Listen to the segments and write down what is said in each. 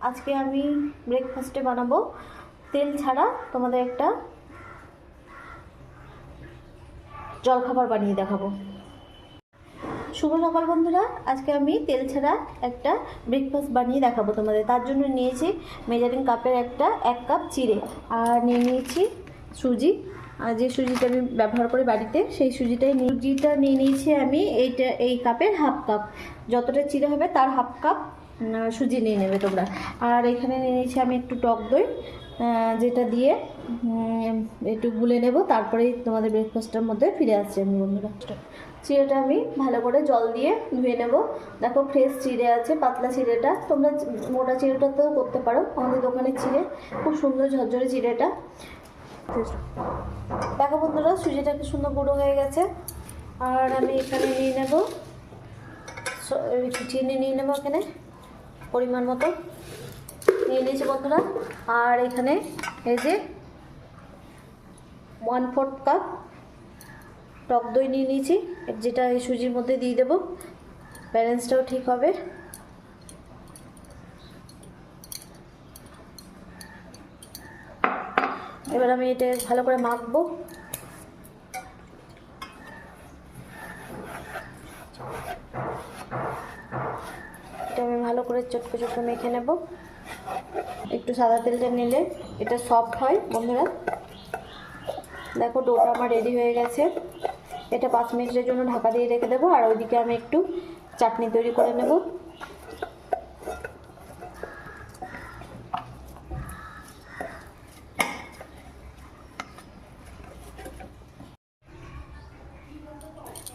আজকে আমি ব্রেকফাস্টে বানাবো তেল ছাড়া তোমাদের একটা জলখাবার বানিয়ে দেখাবো। শুভ সকাল বন্ধুরা, আজকে আমি তেল ছাড়া একটা ব্রেকফাস্ট বানিয়ে দেখাবো তোমাদের। তার জন্য নিয়েছি মেজারিং কাপের এক কাপ চিড়ে, আর নিয়েছি সুজি। আর যে সুজিটা আমি ব্যবহার করি বাড়িতে, সেই সুজিটা নিয়ে নিয়েছি আমি এই কাপের হাফ কাপ। যতটা চিড়ে হবে তার হাফ কাপ সুজি নিয়ে নেবে তোমরা। আর এখানে নিয়ে নিয়েছি আমি একটু টক দই, যেটা দিয়ে একটু গুলে নেব, তারপরেই তোমাদের ব্রেকফাস্টের মধ্যে ফিরে আসছি আমি বন্ধুরা। চিড়েটা আমি ভালো করে জল দিয়ে ধুয়ে নেব। দেখো ফ্রেশ চিড়ে আছে, পাতলা চিড়েটা। তোমরা মোটা চিড়েটাতেও করতে পারো, আমাদের দোকানের চিড়ে খুব সুন্দর ঝরঝরে চিড়েটা। দেখো বন্ধুরা, সুজিটা কি সুন্দর গুঁড়ো হয়ে গেছে। আর আমি এখানে নিয়ে নেব চিনি, নিয়ে নেবো এখানে পরিমাণ মতো নিয়ে নিয়েছি বন্ধুরা। আর এখানে এই যে 1/4 কাপ টক দই নিয়ে নিয়েছি, যেটা এই সুজির মধ্যে দিয়ে দেবো, ব্যালেন্সটাও ঠিক হবে। এবার আমি এটা ভালো করে মাখবো। এটা আমি ভালো করে চটকে চটকে মেখে নেব। একটু সাদা তেলটা নিলে এটা সফট হয় বন্ধুরা। দেখো ডোটা আমার রেডি হয়ে গেছে। এটা 5 মিনিটের জন্য ঢাকা দিয়ে রেখে দেবো। আর ওইদিকে আমি একটু চাটনি তৈরি করে নেব।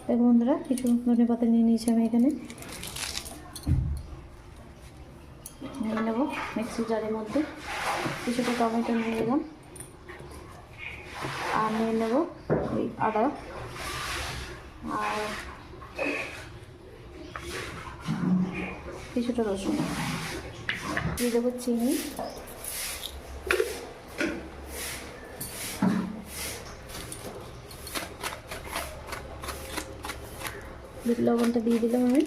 দেখো বন্ধুরা, কিছু ধনে পাতা নিয়ে নিয়েছি আমি এখানে, নিয়ে নেব মিক্সি জারের মধ্যে। কিছুটা টমেটো নিয়ে নিলাম, আর নিয়ে নেব এই আদা, আর কিছুটা রসুন, দিয়ে দেবো চিনি, বিট লবণটা দিয়ে দিলাম আমি।